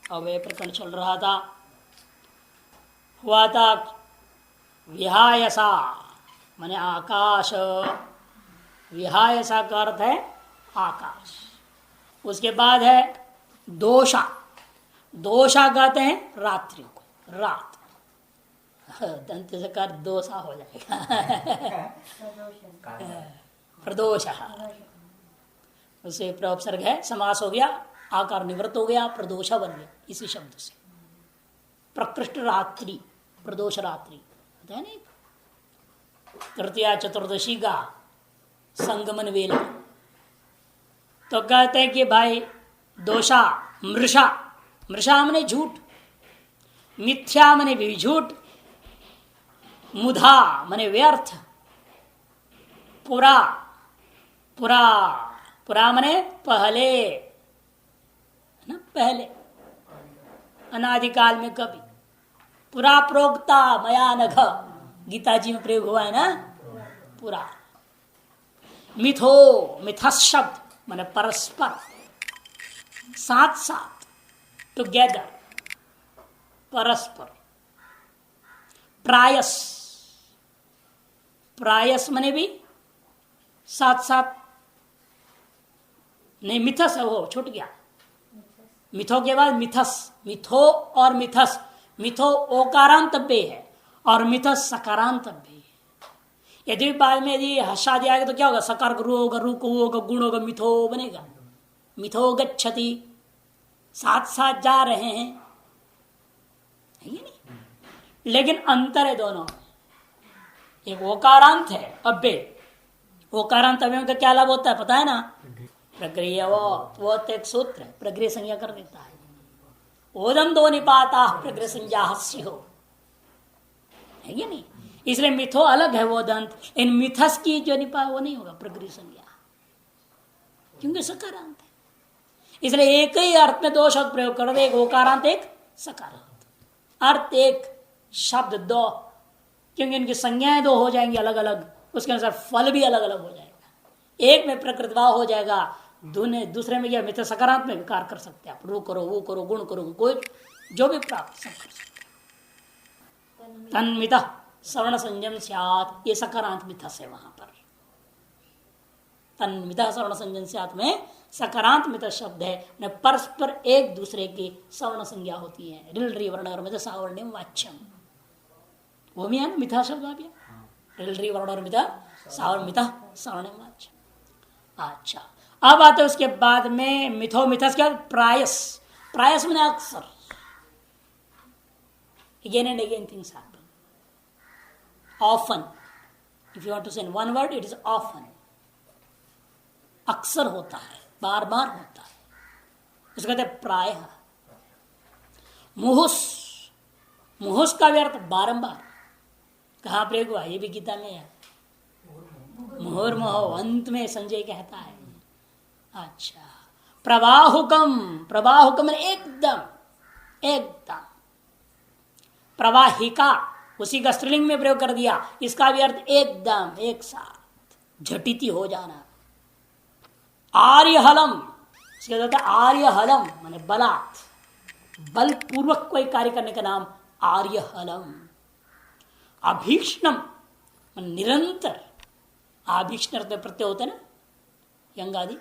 अवय प्रकरण चल रहा था। हुआ था विहायसा माने आकाश, विहायसा का अर्थ है आकाश। उसके बाद है दोषा, दोषा कहते हैं रात्रि को, रात। दंत से कर दोषा हो जाएगा प्रदोष, उसे प्रउपसर्ग है, समास हो गया, आकार निवृत्त हो गया, प्रदोषा बन गया इसी शब्द से। प्रकृष्ट रात्रि, प्रदोष रात्रि है नहीं। तृतीया चतुर्दशी का संगमन वेला। तो कहते हैं कि भाई दोषा, मृषा, मृषा मने झूठ, मिथ्या मने भी झूठ, मुधा मने व्यर्थ, पुरा, पुरा, पुरा मने पहले ना, पहले अनादिकाल में कभी। पुरा प्रोक्ता मया नघ, गीता जी में प्रयोग हुआ है ना पुरा। मिथो, मिथस शब्द माने परस्पर, साथ साथ, टुगेदर, परस्पर। प्रायस, प्रायस माने भी साथ साथ नहीं, मिथस है वो छूट गया। मिथो के बाद मिथस, मिथो और मिथस, मिथो ओकारांतव्य है और मिथस सकारांतव्य है। यदि बाद में यदि हर्षा दिया तो क्या होगा, सकार रू होगा, रू को होगा, गुण होगा, मिथो बनेगा। मिथो गच्छति, साथ साथ जा रहे हैं, है ये नहीं। लेकिन अंतर है दोनों, एक ओकारांत है अव्यय, ओकारांत अव्यय का क्या लाभ होता है पता है ना, प्रक्रिया। वो तो एक सूत्र है, प्रक्रिया संज्ञा कर देता है। ओदम दो निपाता प्रक्रिया संज्ञा हो, है ये नहीं। इसलिए मिथो अलग है वो दंत, इन मिथस की जो निपा वो नहीं होगा प्रक्रिया संज्ञा, क्योंकि सकारांत है। इसलिए एक ही अर्थ में दो शब्द प्रयोग कर दे, एक ओकारांत एक सकारांत, अर्थ एक शब्द दो, क्योंकि इनकी संज्ञाएं दो हो जाएंगी अलग अलग, उसके अनुसार फल भी अलग अलग हो जाएगा। एक में प्रकृतिभाव हो जाएगा, दूसरे में यह मिथ्या सकारांत में विकार कर सकते हैं आप, रू करो, वो करो, गुण करो, कोई जो भी प्राप्त सब कर सकते हैं। तन्मित सवर्ण संयम स्यात्, ये सकारांत मिथस है वहां पर। तन्मित सवर्ण संयम स्यात् में सकारांत मिथस शब्द है, न परस्पर एक दूसरे की सवर्ण संज्ञा होती है। रिल री वर्ण और मिथ सावर्ण्यम वाच्यम, वो भी है मिथा शब्द आ गया। रिल री वर्ण और मिथा सावर मिथा सावर्ण्यम वाच्यम। अच्छा, अब आते उसके बाद में मिथो, मिथस क्या, प्रायस, प्रायस में अक्सर, again and again things happen, often, if you want to say in one word it is often, अक्सर होता है, बार बार होता है, उसको कहते हैं प्राय। मुहुस, मुहुस का भी अर्थ बारंबार, कहाँ प्रयोग हुआ, ये भी गीता में है। मुहुर्मुहु, अंत में संजय कहता है। अच्छा, प्रवाहुकम, प्रवाहुकम एकदम, एकदम। प्रवाहिका उसी का स्त्रीलिंग में प्रयोग कर दिया, इसका भी अर्थ एकदम, एक साथ, झटिति हो जाना। आर्यहलम, इसके कहते हैं आर्यहलम माने बलात्, बल पूर्वक कोई कार्य करने का नाम आर्यहलम। अभीक्ष्णम निरंतर, आभीक्ष्ण प्रत्यय होते ना यंगादि,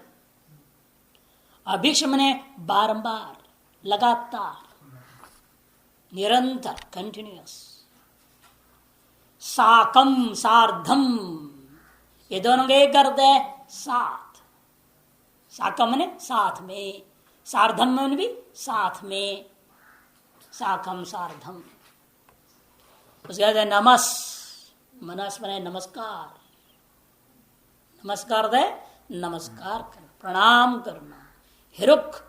अभीक्ष मने बारंबार, लगातार, निरंतर, कंटिन्यूअस। साकम, सार्धम, ये दोनों के एक करते हैं साथ। साकम मने साथ में, सार्धम में भी साथ में, साकम सार्धम। उसके बाद नमस, मनस मने नमस्कार, नमस्कार दे नमस्कार करना, प्रणाम करना। हिरुक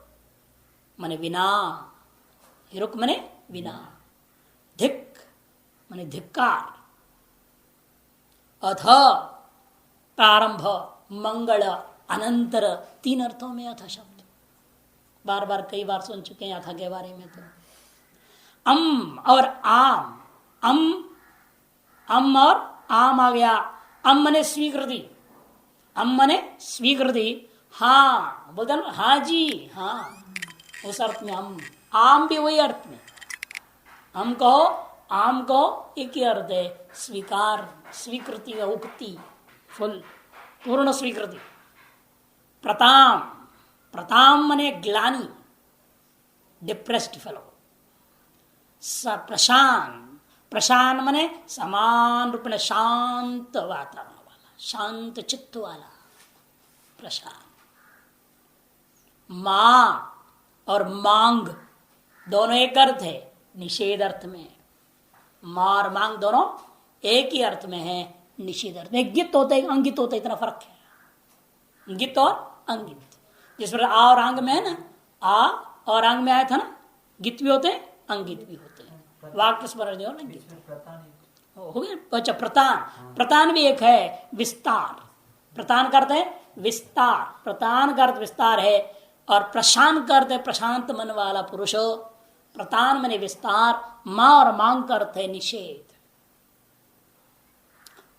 मने विना, हिरुक मने विना। धिक मने धिक्कार। अथ प्रारंभ, मंगल, अनंतर, तीन अर्थों में अथ शब्द बार बार कई बार सुन चुके हैं अथ के बारे में। तो अम और आम, अम और आम आ गया। अम मने स्वीकृति, अम मने स्वीकृति, हाँ बोलते ना, हाँ जी, हाँ, उस अर्थ में हम आम भी वही अर्थ में, हम कहो आम को एक ही अर्थ है, स्वीकार, स्वीकृति का उक्ति, फुल पूर्ण स्वीकृति। प्रताम, प्रताम मने ग्लानी, डिप्रेस्ड फेलो। प्रशांत, प्रशांत मने समान रूप में शांत वातावरण वाला, शांत चित्त वाला प्रशांत। मां और मांग दोनों एक अर्थ है, निषेध अर्थ में। मां और मांग दोनों एक ही अर्थ में है, निषेध अर्थ में। गित होता है, अंगित होता है, इतना फर्क है, गित और अंगित। जिस पर आ और आंग में है ना, आ और आंग में आया था ना, गित भी होते हैं, अंगित भी होते हैं। वाक्य स्मरण और अंगित हो गया। अच्छा, प्रतान, प्रतान भी एक है, विस्तार। प्रतान करते हैं विस्तार, प्रतान का अर्थ विस्तार है, और प्रशांत करते प्रशांत मन वाला पुरुष। प्रतान मने विस्तार, मां और मांग का अर्थ है निषेध।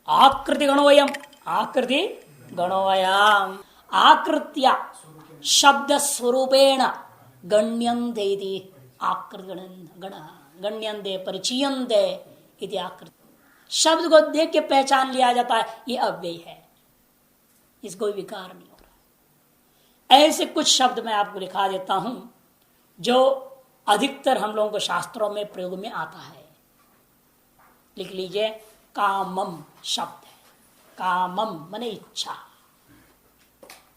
आकृति गणोयम, आकृति गणोयम, आकृत्या शब्द स्वरूपेण गण्यन्ते इति आकृति गण, गण्यन्ते परिचीयन्ते इति आकृति। शब्द को देख के पहचान लिया जाता है, ये अव्यय है, इसको कोई विकार नहीं हो रहा। ऐसे कुछ शब्द मैं आपको लिखा देता हूं जो अधिकतर हम लोगों को शास्त्रों में प्रयोग में आता है। लिख लीजिए, कामम शब्द है, कामम माने इच्छा।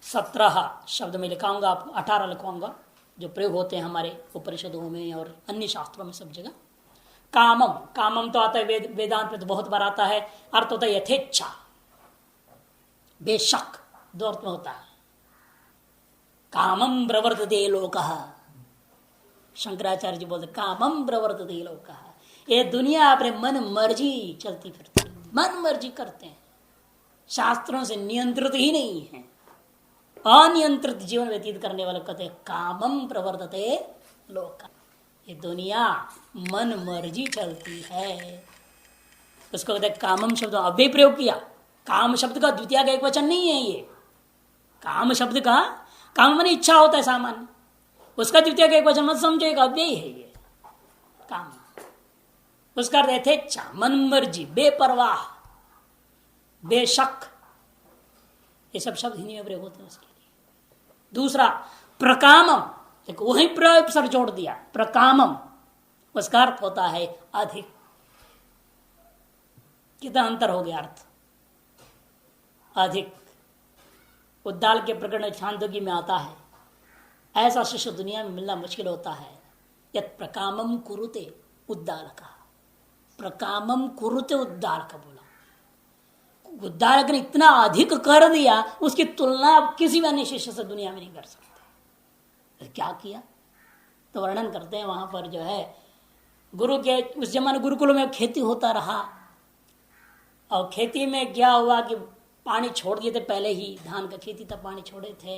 17 शब्द में लिखाऊंगा, आपको 18 लिखवाऊंगा जो प्रयोग होते हैं हमारे उपनिषदों में और अन्य शास्त्रों में, सब जगह। कामम, कामम तो आता है वेदांत में तो बहुत बार आता है, अर्थ होता है यथेच्छा, बेशक, दो अर्थ में होता है। कामम प्रवर्तते लोकः, शंकराचार्य जी बोलते कामम प्रवर्तते लोकः, ये दुनिया अपने मन मर्जी चलती फिरती, मन मर्जी करते हैं, शास्त्रों से नियंत्रित ही नहीं है, अनियंत्रित जीवन व्यतीत करने वाले कहते हैं कामम प्रवर्तते लोकः। ये दुनिया मन मर्जी चलती है, उसको कहते हैं कामम शब्द अव्यय प्रयोग किया। काम शब्द का द्वितीय का एक वचन नहीं है ये। काम शब्द का, काम माने इच्छा होता है सामान्य, उसका द्वितीय का एक वचन मत समझो, एक अव्यय है ये काम। उसका अर्थ यथेच्छा, मन मर्जी, बेपरवाह, बेशक, ये सब शब्द हिंदी में प्रयोग होते हैं उसके लिए। दूसरा प्रकामम, देखो वही प्रयोग सर जोड़ दिया, प्रकामम, उसका अर्थ होता है अधिक। कितना अंतर हो गया अर्थ, अधिक। उद्दाल के प्रकरण छांदोग्य में आता है, ऐसा शिष्य दुनिया में मिलना मुश्किल होता है। यत् प्रकामम कुरुते, उद्दाल का प्रकामम कुरुते, उद्दाल का बोला। उद्दालक ने इतना अधिक कर दिया, उसकी तुलना आप किसी भी अन्य शिष्य से दुनिया में नहीं कर सकते। तो क्या किया, तो वर्णन करते हैं वहां पर जो है, गुरु के उस जमाने गुरुकुल में खेती होता रहा, और खेती में क्या हुआ कि पानी छोड़ दिए थे पहले ही, धान का खेती था, पानी छोड़े थे,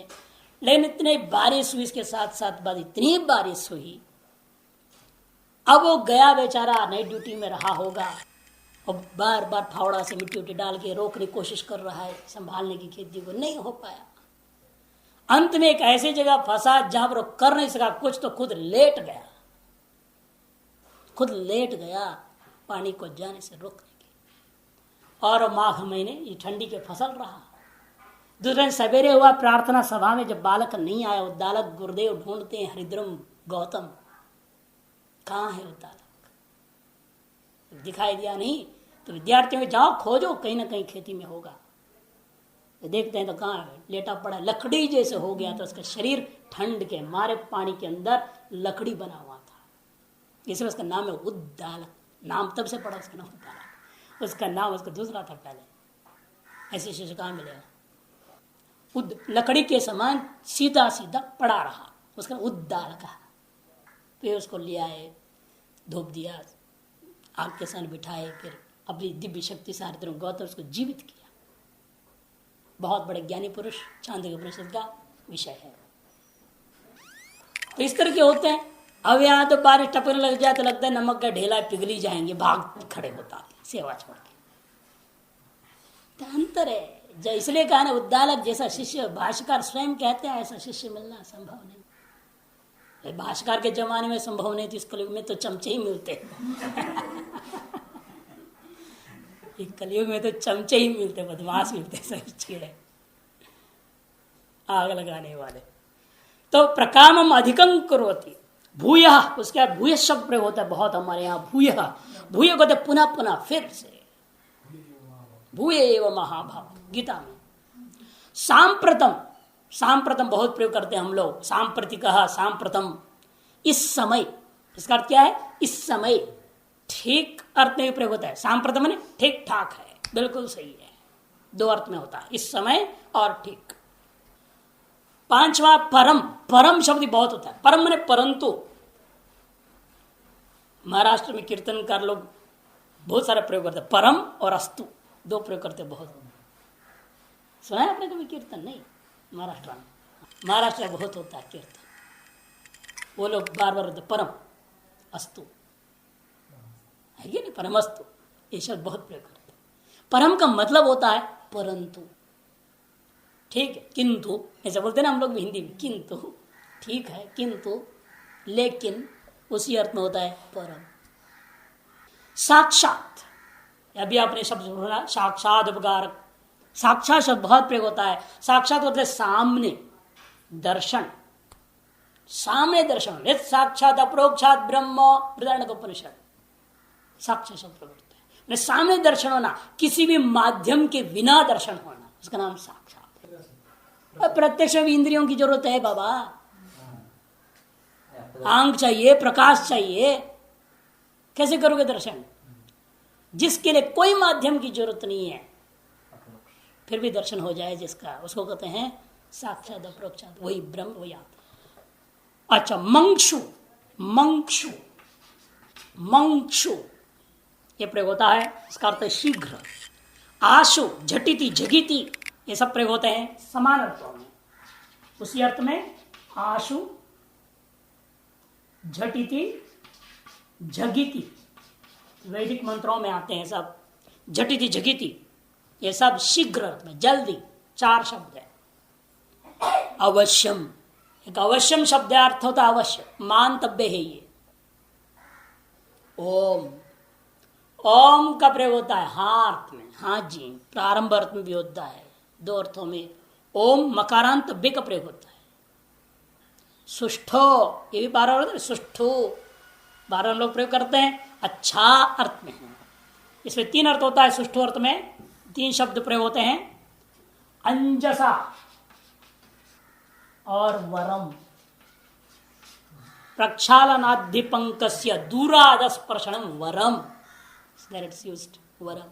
लेकिन इतनी बारिश हुई, इसके साथ साथ बाद इतनी बारिश हुई, अब वो गया बेचारा, नई ड्यूटी में रहा होगा, और बार बार फावड़ा से मिट्टी उट्टी डाल के रोकने की कोशिश कर रहा है, संभालने की खेती को, नहीं हो पाया। अंत में एक ऐसी जगह फंसा जहां पर कर नहीं सका कुछ, तो खुद लेट गया, खुद लेट गया पानी को जाने से रोकने के। और माघ महीने ये ठंडी के फसल रहा। दूसरे दिन सवेरे हुआ प्रार्थना सभा में, जब बालक नहीं आया, उद्दालक गुरुदेव ढूंढते हैं, हरिद्रम गौतम कहाँ है उद्दालक, दिखाई दिया नहीं, तो विद्यार्थियों में जाओ खोजो, कहीं ना कहीं खेती में होगा। तो देखते हैं तो कहाँ है, लेटा पड़ा, लकड़ी जैसे हो गया, तो उसका शरीर ठंड के मारे पानी के अंदर लकड़ी बना हुआ था, इसलिए उसका नाम है उद्दालक। नाम तब से पड़ा उसका नाम उद्दालक, उसका नाम उसका दूसरा था पहले। ऐसे शिष्य कहाँ मिलेगा, लकड़ी के समान सीधा सीधा पड़ा रहा, उसका उद्दालक। फिर उसको ले आए, धूप दिया, आग के साथ बिठाए, फिर अपनी दिव्य शक्ति से हरिद्रम गौतम उसको जीवित किया। बहुत बड़े ज्ञानी पुरुष, छांदोग्य उपनिषद का विषय है। तो इस तरह के होते हैं। अब यहाँ तो बारिश टपकने लग जाए तो लगता है नमक का ढेला पिघली जाएंगे, भाग खड़े होता है सेवा छोड़ के। तो अंतर है, इसलिए कहा ना उद्दालक जैसा शिष्य, भाष्यकार स्वयं कहते हैं ऐसा शिष्य मिलना संभव नहीं। भाष्यकार के जमाने में संभव नहीं थी, इस कलयुग में तो चमचे ही मिलते इस कलयुग में तो चमचे ही मिलते, बदमाश मिलते, सब चीड़े आग लगाने वाले। तो प्रकामम अधिकं करोति, भूय, उसके बाद भूय शब्द प्रयोग होता है बहुत हमारे यहाँ। भूय भूय कहते पुनः पुनः, फिर से। भूय एवं महाभाव गीता में। सांप्रतम, सांप्रतम बहुत प्रयोग करते हैं हम लोग। सांप्रतिक, सांप्रतम, इस समय, इसका अर्थ क्या है? इस समय, ठीक अर्थ में प्रयोग होता है। सांप्रतम ने ठीक ठाक है, बिल्कुल सही है, दो अर्थ में होता है, इस समय और ठीक। पांचवा परम, परम शब्द बहुत होता है। परम माने परंतु। महाराष्ट्र में कीर्तनकार लोग बहुत सारे प्रयोग करते हैं, परम और अस्तु दो प्रयोग करते हैं बहुत। सुना है आपने कभी कीर्तन? नहीं, महाराष्ट्र में, महाराष्ट्र में बहुत होता है कीर्तन, वो लोग बार बार होते परम अस्तु, है कि नहीं? परम अस्तु, ये शब्द बहुत प्रयोग करते हैं। परम का मतलब होता है परंतु, ठीक है, किंतु, ऐसा बोलते हैं ना हम लोग भी हिंदी में, किंतु, ठीक है, किंतु, लेकिन, उसी अर्थ में होता है परम। साक्षात, अभी आपने शब्द सुना, साक्षात उपकारक, साक्षात शब्द बहुत प्रयोग होता है। साक्षात मतलब सामने दर्शन, सामने दर्शन, यत् साक्षात अप्रोक्षात ब्रह्म, बृहदारण्यकोपनिषद, साक्षात शब्द प्रयोग होता है, सामने दर्शन होना, किसी भी माध्यम के बिना दर्शन होना, उसका नाम साक्षात। प्रत्यक्ष भी इंद्रियों की जरूरत है बाबा, आंख चाहिए, प्रकाश चाहिए, कैसे करोगे दर्शन? जिसके लिए कोई माध्यम की जरूरत नहीं है, फिर भी दर्शन हो जाए जिसका, उसको कहते हैं साक्षात अप्रोक्षात, वही ब्रह्म, वही आत्मा। अच्छा, मंक्षु, मंक्षु, मंक्षु ये प्रयोग होता है, इसका अर्थ है शीघ्र। आशु, झटिति, झगिति, ये सब प्रयोग होते हैं समान अर्थों में। उसी अर्थ में आशु, झटिति, झगिति, वैदिक मंत्रों में आते हैं सब। झटिति, झगिति, ये सब शीघ्र अर्थ में, जल्दी, चार शब्द है। अवश्यम, एक अवश्यम शब्द अर्थ होता है अवश्य, मानतव्य है ये। ओम, ओम का प्रयोग होता है हाँ अर्थ में, हाँ जी, प्रारंभ अर्थ में भी होता है, दो अर्थों में। ओम मकारांत बे का प्रयोग होता है। सुष्ठो, ये भी 12 अर्थ है, सुष्ठो 12 लोग प्रयोग करते हैं, अच्छा अर्थ में है। इसमें 3 अर्थ होता है, सुष्ठो अर्थ में 3 शब्द प्रयोग होते हैं, अंजसा और वरम। प्रक्षालनाधिपंकस्य दूरादस्पर्शनम वरम, वरम,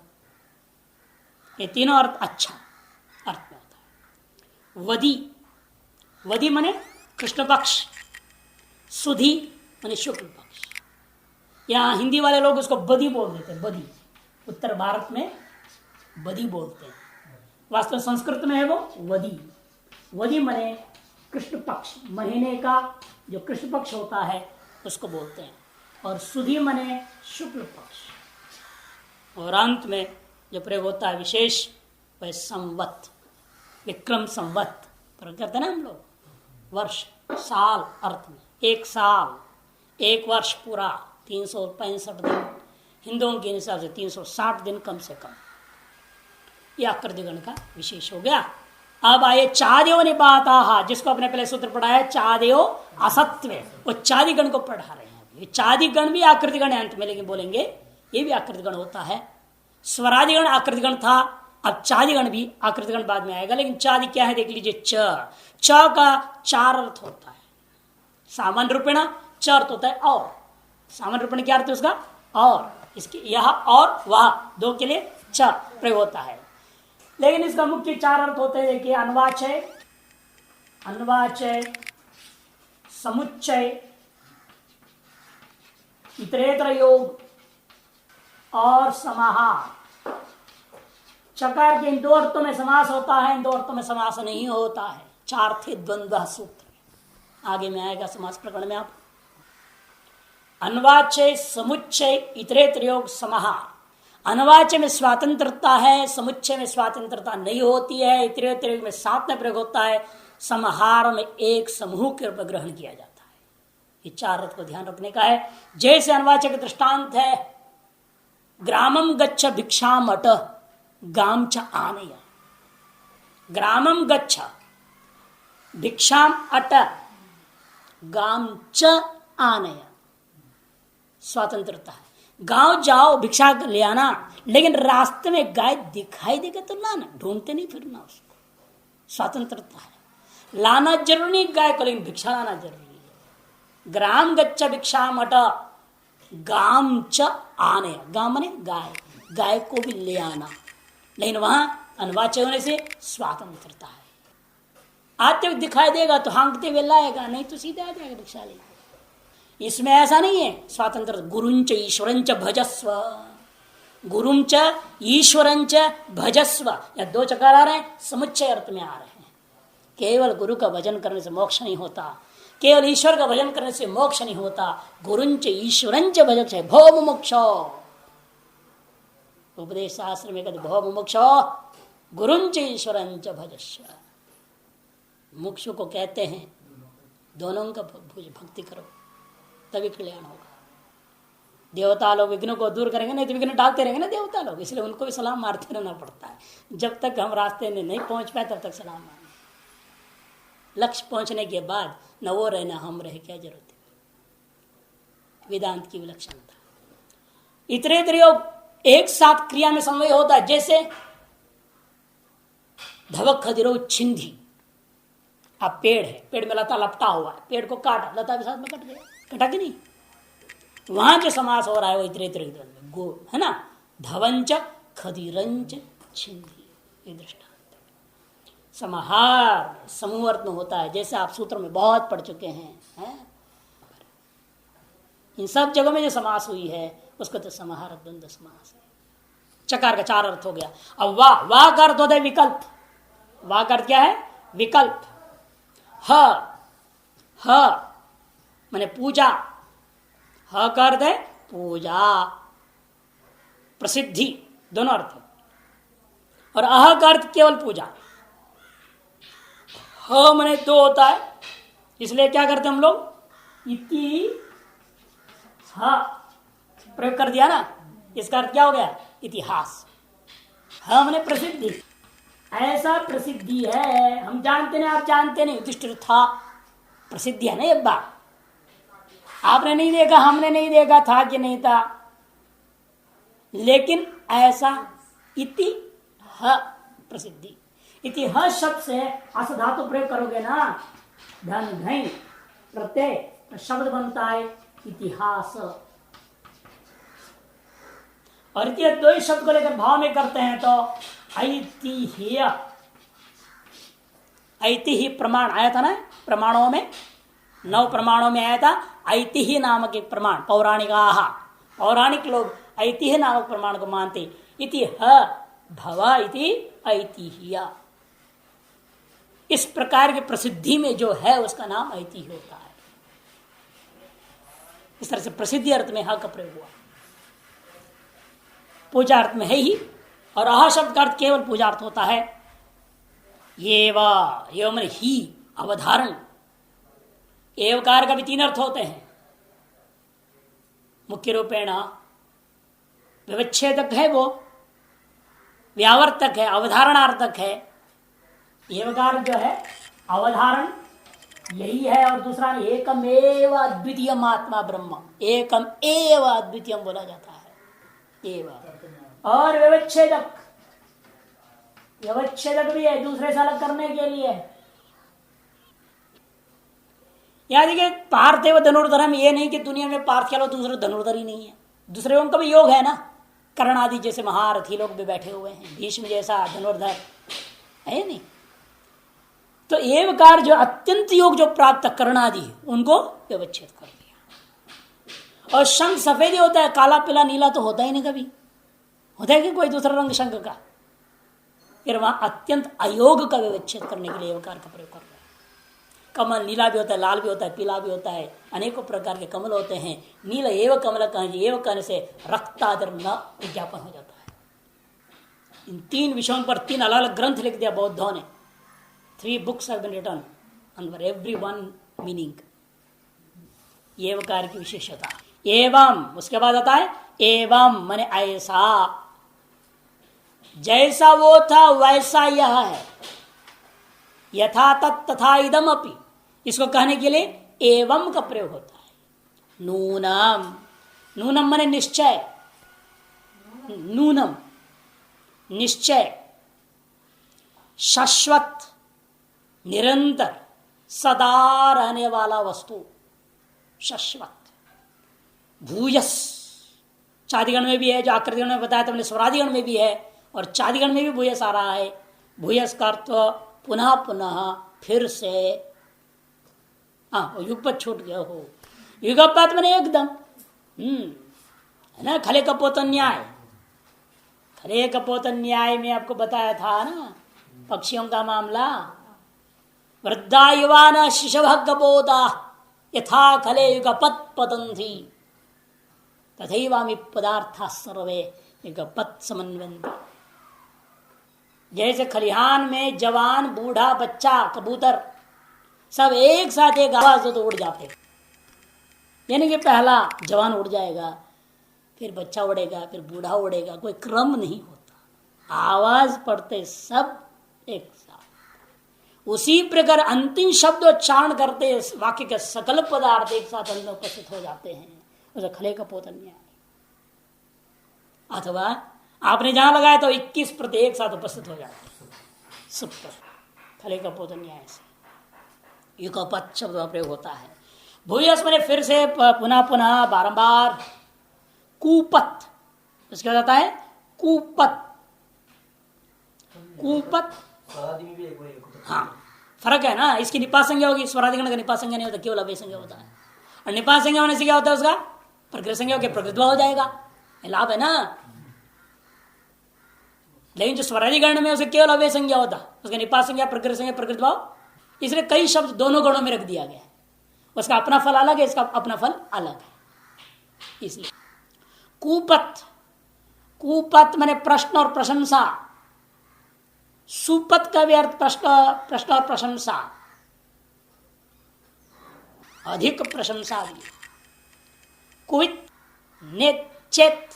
ये तीनों अर्थ अच्छा अर्थ में होता है। वदी, वदी माने कृष्ण पक्ष, सुधी माने शुक्ल पक्ष। यहाँ हिंदी वाले लोग उसको बदी बोल देते हैं, बदी, उत्तर भारत में बदी बोलते हैं, वास्तव में संस्कृत में है वो वदी। वदी माने कृष्ण पक्ष, महीने का जो कृष्ण पक्ष होता है उसको बोलते हैं, और सुधी माने शुक्ल पक्ष। और अंत में जो प्रयोग होता है विशेष वह संवत, विक्रम संवत प्रयोग करते हैं ना हम लोग, वर्ष, साल अर्थ में, एक साल, एक वर्ष पूरा 365 दिन, हिंदुओं के हिसाब से 360 दिन कम से कम, यह आकृतिगण का विशेष हो गया। अब आए चादेव निपाता, जिसको अपने पहले सूत्र पढ़ाया चादेव असत्व, वो चादिगण को पढ़ा रहे हैं। ये चादिगण भी आकृतिगण है अंत में, लेकिन बोलेंगे ये भी आकृतिगण होता है। स्वरादिगण आकृतिगण था, अब चादिगण भी आकृतिगण बाद में आएगा। लेकिन चादि क्या है देख लीजिए, च का 4 अर्थ होता है। सामान्य रूपेण च अर्थ होता है और, सामान्य रूपेण क्या अर्थ है उसका? और, इसके यह और वह दो के लिए च प्रयोग होता है। लेकिन इसका मुख्य 4 अर्थ होते हैं, देखिए, अन्वाचय, अन्वाचय, समुच्चय, इतरेतर योग और समाहार। चकार के इन 2 अर्थों में समास होता है, इन 2 अर्थों में समास नहीं होता है। 4 थे द्वंद्व सूत्र, आगे में आएगा समास प्रकरण में। आप अन्वाचय, समुच्चय, इतरेतर योग, समाहार। अनवाच्य में स्वतंत्रता है, समुच्चय में स्वतंत्रता नहीं होती है, इतरेतर योग में साथ में प्रयोग होता है, समाहार में एक समूह के रूप में ग्रहण किया जाता है। ये चार अर्थ को ध्यान रखने का है। जैसे अनवाचक दृष्टांत है, ग्रामम गच्छ भिक्षाम अट गाम च आनय। ग्रामम गच्छ भिक्षाम अट गाम च आनय, स्वतंत्रता है। गांव जाओ भिक्षा ले आना, लेकिन रास्ते में गाय दिखाई देगा तो लाना, ढूंढते नहीं फिरना उसको। स्वतंत्रता है, लाना जरूरी नहीं गाय को, लेकिन भिक्षा लाना जरूरी है। ग्राम गच्छ भिक्षा मट गाम च आने, गाम माने गाय, गाय को भी ले आना, लेकिन वहां अनवाच्य होने से स्वतंत्रता है। आते हुए दिखाई देगा तो हाँकते हुए लाएगा, नहीं तो सीधे आ जाएगा भिक्षा लेकर। इसमें ऐसा नहीं है स्वातंत्र। गुरुंच ईश्वरंच भजस्व, गुरुंच ईश्वरंच भजस्व, या दो चकार आ रहे हैं, समुच्चय अर्थ में आ रहे हैं। केवल गुरु का भजन करने से मोक्ष नहीं होता, केवल ईश्वर का भजन करने से मोक्ष नहीं होता। गुरुंच ईश्वरंच भजस्व, भव मोक्ष। उपदेश शास्त्र में कहते भव मोक्ष गुरुंच ईश्वरंच भजस्व। मोक्ष को कहते हैं दोनों का भक्ति करो तभी कल्याण होगा। देवता लोग विघ्न को दूर करेंगे, नहीं तो विघ्न डालते रहेंगे ना देवता लोग, इसलिए उनको भी सलाम मारते रहना पड़ता है। जब तक हम रास्ते में नहीं पहुंच पाए तब तक सलाम मारना। लक्ष्य पहुंचने के बाद न वो रहे न हम रहे, क्या जरूरत है। वेदांत की विलक्षणता इतरेतर योग एक साथ क्रिया में समन्वय होता है। जैसे धवक खदिरो छिंदी, अब पेड़ है, पेड़ में लता लपटा हुआ है, पेड़ को काटा, लता भी साथ में कट गया, कटा कि नहीं। वहां जो समास हो रहा है वो इतरेतर गो है ना। धवंच खदिरंच छिंदी, ये दृष्टांत समाहार समूह अर्थ में होता है। जैसे आप सूत्र में बहुत पढ़ चुके हैं। इन सब जगहों में जो समास हुई है उसको तो समाहार द्वंद्व समास है। चकार का चार अर्थ हो गया। अब वाह, वाह का अर्थ होता है विकल्प। वाह का अर्थ क्या है? विकल्प। ह माने पूजा, ह का अर्थ है पूजा, प्रसिद्धि, दोनों अर्थ। और अह का अर्थ केवल पूजा। ह माने दो होता है, इसलिए क्या करते हम लोग इति ह प्रयोग कर दिया ना। इसका अर्थ क्या हो गया? इतिहास। ह माने प्रसिद्धि, ऐसा प्रसिद्धि है, हम जानते नहीं आप जानते नहीं, युधिष्ठिर था, प्रसिद्धि है ना ये बात। आपने नहीं देखा, हमने नहीं देखा था कि नहीं था, लेकिन ऐसा इति ह प्रसिद्धि। इति ह शब्द से अस धातु प्रयोग करोगे ना, धन धन प्रत्यय शब्द बनता है इतिहास। और इति दो ही शब्द को लेकर भाव में करते हैं तो ऐतिह्य, ऐतिह्य प्रमाण आया था ना। प्रमाणों में 9 प्रमाणों में आया था ऐतिह्य नामक एक प्रमाण। पौराणिक लोग ऐतिह्य नामक प्रमाण को मानते। इति ह भव इति ऐतिह्य, इस प्रकार की प्रसिद्धि में जो है उसका नाम ऐतिह्य होता है। इस तरह से प्रसिद्धि अर्थ में ह का प्रयोग हुआ, पूजा अर्थ में है ही। और अह शब्द का अर्थ केवल पूजा अर्थ होता है। ये मन ही अवधारण। एवकार का भी 3 अर्थ होते हैं मुख्य रूपेण। विवच्छेदक है वो, व्यावर्तक है, अवधारणार्थक है। एवकार जो है अवधारण यही है, और दूसरा एकम एव अद्वितीय आत्मा ब्रह्म, एकम एव अद्वितीय बोला जाता है एव। और व्यवच्छेदक, व्यवच्छेदक भी है, दूसरे से अलग करने के लिए। याद देखिए पार्थिव धनुर्धरम, ये नहीं कि दुनिया में पार्थ के अलावा दूसरे धनुर्धर ही नहीं है, दूसरे उनका भी योग है ना। कर्ण आदि जैसे महारथी लोग भी बैठे हुए हैं, भीष्म जैसा धनुर्धर है नहीं। तो एवकार जो अत्यंत योग जो प्राप्त कर्ण आदि उनको व्यवच्छेद कर दिया। और शंख सफेद ही होता है, काला पीला नीला तो होता ही नहीं, कभी होता है कि कोई दूसरा रंग शंख का। फिर वहां अत्यंत अयोग का व्यवच्छेद करने के लिए एवकार का प्रयोग कर रहे हैं। कमल नीला भी होता है, लाल भी होता है, पीला भी होता है, अनेकों प्रकार के कमल होते हैं। नील एवं कमल कहने से रक्तादर न विज्ञापन हो जाता है। इन 3 विषयों पर 3 अलग अलग ग्रंथ लिख दिया बौद्धों ने। 3 books have been written and for every one meaning. ये वकार की विशेषता। एवं उसके बाद आता है एवं माने ऐसा, जैसा वो था वैसा यह है। यथा तत् तथा इदम अपि, इसको कहने के लिए एवं का प्रयोग होता है। नूनम, नूनम माने निश्चय, नूनम निश्चय, शाश्वत निरंतर सदा रहने वाला वस्तु, शाश्वत। भूयस चादिगण में भी है, जो आकृतिगण में बताया तुमने, स्वरादिगण में भी है, और चादिगण में भी भूयस आ रहा है। भूयस का अर्थ पुनः पुनः, फिर से। हाँ, युगपत छूट गया हो, युगपत मैंने एकदम है ना। खले कपोतन न्याय, खले कपोतन न्याय में आपको बताया था ना पक्षियों का मामला। वृद्धा युवान शिशव कपोता यथा खले युगपत पतंती तथैवामि पदार्था सर्वे युगपत समन्वयन्ति। जैसे खलिहान में जवान बूढ़ा बच्चा कबूतर सब एक साथ एक आवाज तो उड़ जाते, यानी कि पहला जवान उड़ जाएगा, फिर बच्चा उड़ेगा, फिर बूढ़ा उड़ेगा, कोई क्रम नहीं होता, आवाज पड़ते सब एक साथ। उसी प्रकार अंतिम शब्द उच्चारण करते वाक्य के सकल पदार्थ एक साथ अंदर उपस्थित हो जाते हैं, उसे खले कपोतन न्याय। अथवा आपने जहां लगाया तो 21 प्रति एक साथ उपस्थित हो जाते हैं सब पर, खले कपोतन न्याय से युगपत शब्द का प्रयोग होता है। भूयस मैंने फिर से पुनः पुनः बारंबार। कूपत उसके बाद आता है कूपत, कूपत। हाँ फर्क है ना, इसकी निपात संज्ञा होगी, स्वराधिकरण का निपात संज्ञा नहीं होता, केवल अव्यय संज्ञा होता है। और निपात संज्ञा होने से क्या होता है, उसका प्रकृत संज्ञा होकर प्रकृतभाव हो जाएगा, लाभ है ना। लेकिन जो स्वराधिकरण में उसे केवल अव्यय संज्ञा होता, उसका निपात संज्ञा प्रकृत संज्ञा प्रकृतभाव, इसलिए कई शब्द दोनों गणों में रख दिया गया है। उसका अपना फल अलग है, इसका अपना फल अलग है। इसलिए कूपत, कूपत माने प्रश्न और प्रशंसा। सुपत का भी अर्थ प्रश्न और प्रशंसा, अधिक प्रशंसा भी। कुवित नेचेत,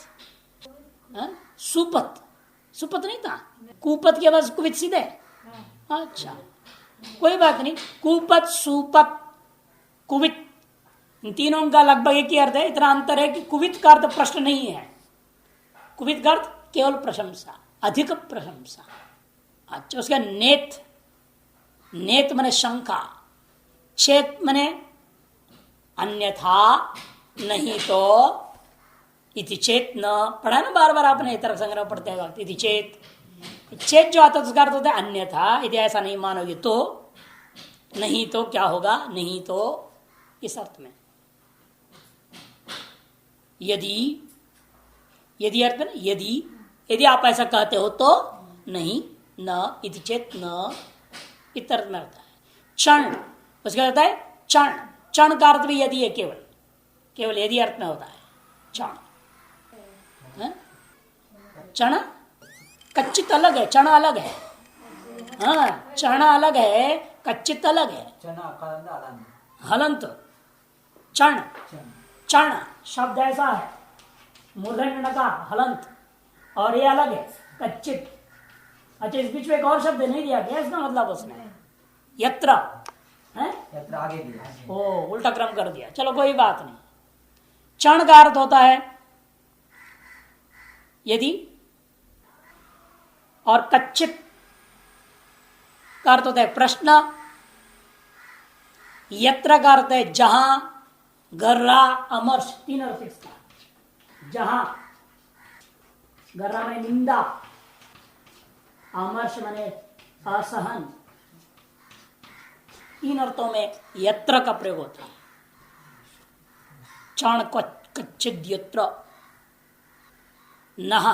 सुपत, सुपत नहीं था, कूपत के बाद कुवित सीधे। अच्छा कोई बात नहीं, कूपत सुपत कुवित, इन तीनों का लगभग एक ही अर्थ है। इतना अंतर है कि कुवित का अर्थ प्रश्न नहीं है, कुवित का अर्थ केवल प्रशंसा, अधिक प्रशंसा। अच्छा उसका नेत, नेत माने शंका, चेत माने अन्यथा नहीं तो, इति चेत न, पढ़ा ना बार बार आपने तर्क संग्रह पढ़ते हैं इति चेत, चेत जो आता है उसका अर्थ होता है अन्यथा, यदि ऐसा नहीं मानोगे तो, नहीं तो क्या होगा, नहीं तो इस अर्थ में। यदि, यदि अर्थ में यदि, यदि आप ऐसा कहते हो तो नहीं, न इति चेत न, इस अर्थ में होता है। क्षण उसका होता है क्षण, क्षण का अर्थ भी यदि है, केवल केवल यदि अर्थ में होता है क्षण। क्षण कच्चित अलग है, क्षण अलग है। हाँ क्षण अलग है, कच्चित अलग है। हलंत क्षण, क्षण शब्द ऐसा है मूर्धन्य नकार हलंत, और ये अलग है कच्चित। अच्छा इस बीच में एक और शब्द नहीं दिया गया, इसका मतलब उसने यत्र है, यत्र आगे दिया, ओ उल्टा क्रम कर दिया। चलो कोई बात नहीं। क्षण का अर्थ होता है यदि, और कच्चित का अर्थ होता है प्रश्न, यत्र का अर्थ है जहां, गर्रा अमर्श, तीन अर्थ इसका। जहां, गर्रा माने निंदा, अमर्श माने असहन, तीन अर्थों में यत्र का प्रयोग होता है। क्षण कच्चिद यत्र, नह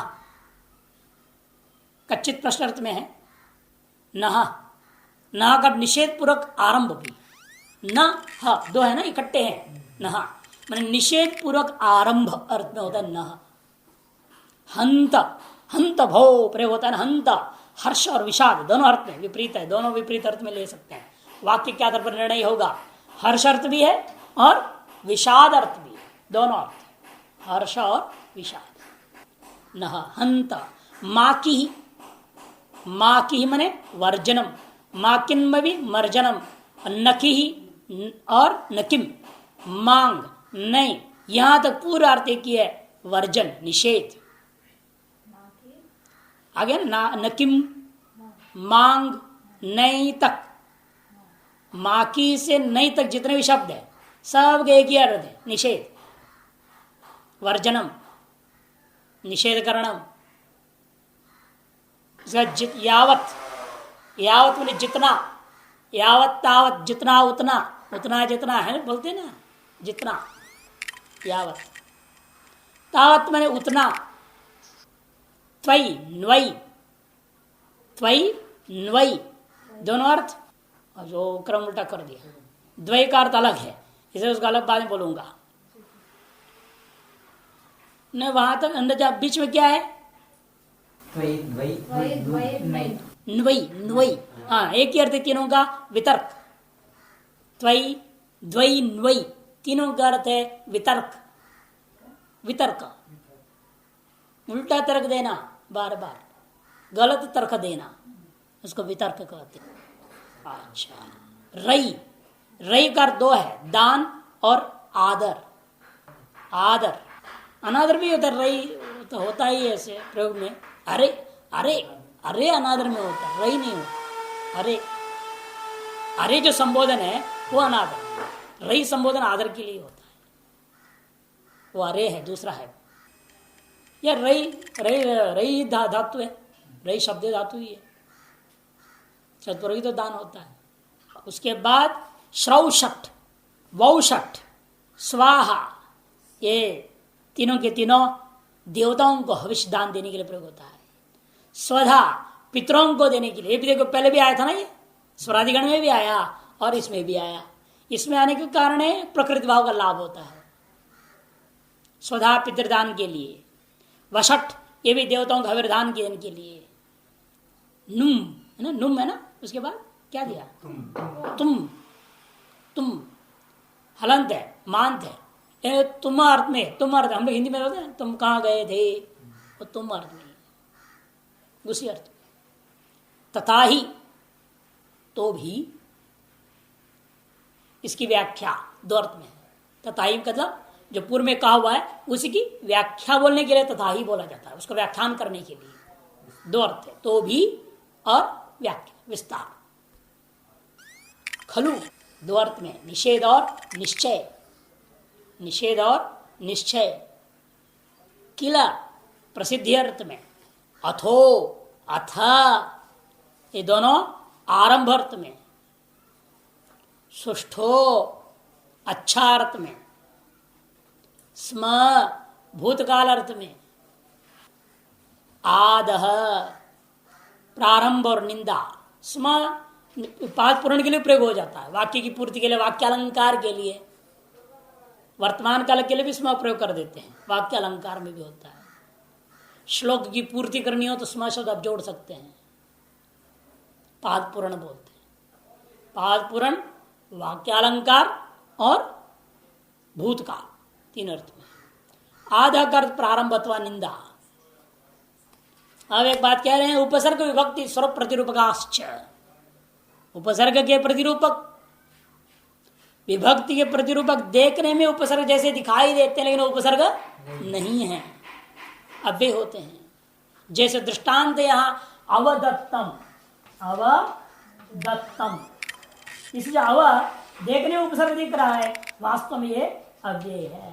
कच्चित प्रश्न अर्थ में है, नह, नह का निषेध पूर्वक आरंभ भी, न ह दो है ना इकट्ठे हैं, नह माने निषेध पूर्वक आरंभ अर्थ में होता है नह। हंत, हंत भो प्रयोग होता है, हंत हर्ष और विषाद दोनों अर्थ में विपरीत है, दोनों विपरीत अर्थ में ले सकते हैं। वाक्य के आधार पर निर्णय होगा, हर्ष अर्थ भी है और विषाद अर्थ भी, दोनों अर्थ, हर्ष और विषाद। न हंत माँ की मने वर्जनम, माकिन्म भी मर्जनम, नकी और नकिम मांग नहीं, यहां तक पूरा अर्थ की है वर्जन निषेध। आगे ना नकिम मांग नहीं तक, माकी से नहीं तक जितने भी शब्द है सब एक ही अर्थ है, निषेध, वर्जनम, निषेध करणम। यावत, यावत मैंने जितना, यावत तावत जितना उतना, उतना जितना है बोलते ना, जितना, यावत तावत मैंने उतना, त्वयि न्वयि, त्वयि न्वयि दोनों अर्थ, और जो क्रम उल्टा कर दिया, द्वय का अर्थ अलग है, इसे उसका अलग बाद में बोलूंगा। न वहां तक अंदर बीच में क्या है, न्वयि न्वयि, हाँ एक ही अर्थ तीनों का, वितर्क, त्वयि द्वयि न्वयि तीनों का अर्थ है वितर्क, वितर्क उल्टा तर्क देना, बार बार गलत तर्क देना, उसको वितर्क कहते हैं। अच्छा, रई, रई का अर्थ दो है, दान और आदर। आदर अनादर भी होता है, रई तो होता ही ऐसे प्रयोग में, अरे अरे अरे अनादर में होता है, रई नहीं होता। अरे अरे जो संबोधन है वो अनादर, रई संबोधन आदर के लिए होता है, वो अरे है, दूसरा है। या रई रई रई धातु है, रई शब्द धातु ही है, चतुर्ही तो दान होता है। उसके बाद श्रौषट, वौषट, स्वाहा, ये तीनों के तीनों देवताओं को हविष्य दान देने के लिए प्रयोग होता है। स्वधा पितरों को देने के लिए, ये भी देखो पहले भी आया था ना, ये स्वराधिगण में भी आया और इसमें भी आया। इसमें आने के कारण प्रकृति भाव का लाभ होता है, स्वधा पितृदान के लिए। वषट, ये भी देवताओं का हविर्दान देने के लिए। नुम है ना, नुम है ना, उसके बाद क्या दिया, तुम हलंत है, मांत है, तुम अर्थ में, तुम अर्थ हम लोग हिंदी में बोलते हैं तुम कहाँ गए थे, वो तुम अर्थ में, उसी अर्थ तथा ही, तो भी इसकी व्याख्या दो अर्थ में है। तथा ही मतलब जो पूर्व में कहा हुआ है उसी की व्याख्या बोलने के लिए तथा ही बोला जाता है, उसका व्याख्यान करने के लिए दो अर्थ है, तो भी और व्याख्या विस्तार। खलु दो अर्थ में, निषेध और निश्चय, निषेध और निश्चय। किला प्रसिद्धि अर्थ में, अथो अथ ये दोनों आरंभ अर्थ में, सुष्ठो अच्छा अर्थ में, स्म भूतकाल अर्थ में, आदह प्रारंभ और निंदा। स्म पाद पूर्ण के लिए प्रयोग हो जाता है, वाक्य की पूर्ति के लिए, वाक्य अलंकार के लिए, वर्तमान काल के लिए भी स्म प्रयोग कर देते हैं, वाक्य अलंकार में भी होता है। श्लोक की पूर्ति करनी हो तो स्म शब्द आप जोड़ सकते हैं, पाद पूर्ण बोलते हैं। पाद पूर्ण, वाक्यालंकार और भूतकाल, तीन अर्थ में। आधा का अर्थ प्रारंभ अथवा निंदा। अब एक बात कह रहे हैं, उपसर्ग विभक्ति स्वरूप प्रतिरूपकाश्च, उपसर्ग के प्रतिरूपक, विभक्ति के प्रतिरूपक देखने में उपसर्ग जैसे दिखाई देते हैं, लेकिन उपसर्ग नहीं है, अव्यय होते हैं। जैसे दृष्टांत यहां अवदत्तम, अवदत्तम, इसलिए अव देखने में उपसर्ग दिख रहा है, वास्तव में ये अव्यय है।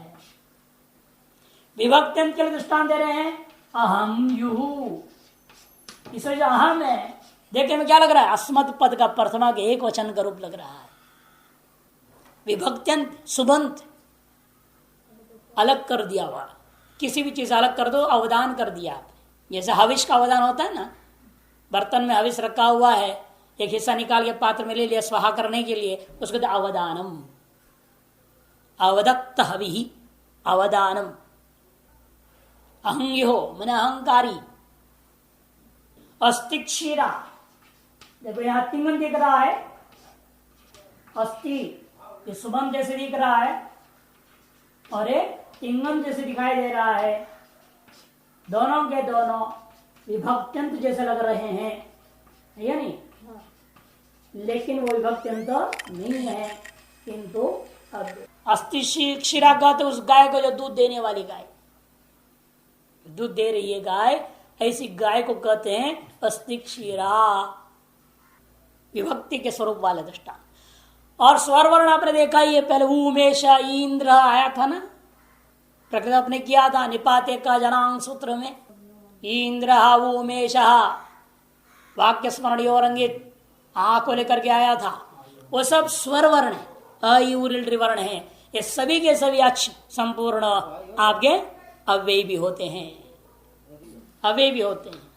विभक्ति के लिए दृष्टांत दे रहे हैं, अहम युहु, इसलिए जो अहम है देखने में क्या लग रहा है, अस्मत् पद का प्रथमा के एक वचन का रूप लग रहा है। विभक्त्यंत सुबंत अलग कर दिया हुआ, किसी भी चीज अलग कर दो, अवदान कर दिया आपने। जैसे हविष का अवदान होता है ना, बर्तन में हविष रखा हुआ है, एक हिस्सा निकाल के पात्र में ले लिया स्वाहा करने के लिए, उसको तो अवदानम, अवदत्त हवि अवदानम। अहंग्यो मैंने अहंकारी। अस्ति क्षीरा, देखो यहां तिंगन दिख रहा है, अस्थि ये सुबह जैसे दिख रहा है, और एक तिंगम जैसे दिखाई दे रहा है, दोनों के दोनों विभक्त्यंत जैसे लग रहे हैं, है या नहीं? लेकिन वो विभक्त्यंत नहीं है, किंतु अस्थि क्षीरा कहते उस गाय को जो दूध देने वाली गाय, दूध दे रही है गाय, ऐसी गाय को कहते हैं अस्थि क्षीरा, विभक्ति के स्वरूप वाले दृष्टांत। और स्वर वर्ण आपने देखा ही है, पहले उमेश इंद्र आया था ना, प्रकृति आपने किया था निपाते का जनांग सूत्र में, इंद्र उमेश, वाक्य स्मरण और अंगित आ को लेकर के आया था, वो सब स्वर वर्ण है, अयुरिल वर्ण है, ये सभी के सभी अच्छ संपूर्ण आपके अव्यय भी होते हैं, अव्यय भी होते हैं।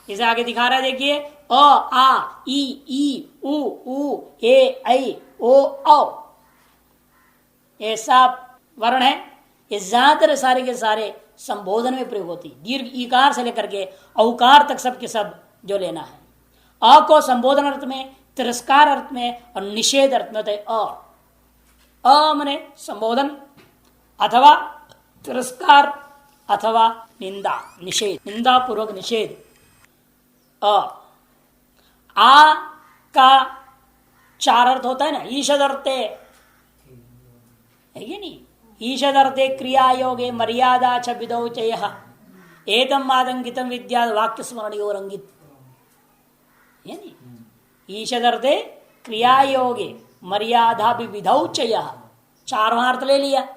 इसे आगे दिखा रहा है, देखिए अ आ ई उ ए ऐ ओ औ, ये सब वर्ण है, ये ज्यादातर सारे के सारे संबोधन में प्रयोग होती है, दीर्घ ईकार से लेकर के औकार तक सब के सब जो लेना है। अ को संबोधन अर्थ में, तिरस्कार अर्थ में और निषेध अर्थ में होता है। अ मने संबोधन अथवा तिरस्कार अथवा निंदा, निषेध, निंदा पूर्वक निषेध। आ का चार अर्थ होता है ना, ईषदर्थे है ये नहीं, ईषदर्थे क्रिया योगे मर्यादा च विदौ चयः एतम आदंकितम विद्या वाक्य स्मरणयोर अंगित, है नहीं, ईषदर्थे क्रिया योगे मर्यादा विधौ चयः, चार अर्थ ले लिया।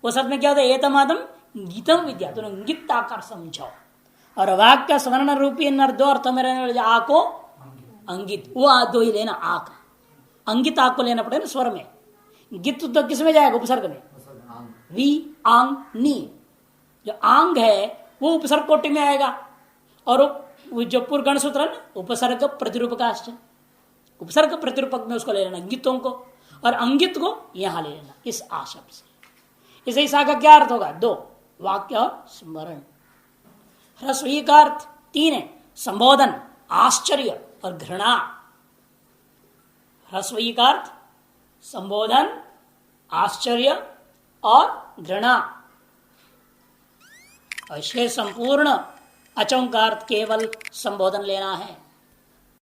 उस अर्थ में क्या होता है, एतम आदम गीतम विद्या, तो अंगित आकार समझो, और वाक्य स्मरण रूपी नर दो अर्थ में रहने वाले आ को अंगित, वो आ दो ही लेना, आ का अंगित आ को लेना पड़ेगा ना स्वर में, गित तो किस में जाएगा, उपसर्ग में, वी आंग नी, जो आंग है वो उपसर्ग कोटि में आएगा, और वो जो पूर्वगण सूत्र है ना, उपसर्ग प्रतिरूपक, उपसर्ग प्रतिरूपक में उसको ले लेना गीतों को, और अंगित को यहां ले लेना इस आशब्द से। इसे ईसा का क्या अर्थ होगा, दो, वाक्य और स्मरण। ह्रस्वी का अर्थ तीन है, संबोधन, आश्चर्य और घृणा। ह्रस्वी का अर्थ संबोधन, आश्चर्य और घृणा, और शेष संपूर्ण अचों का अर्थ केवल संबोधन लेना है।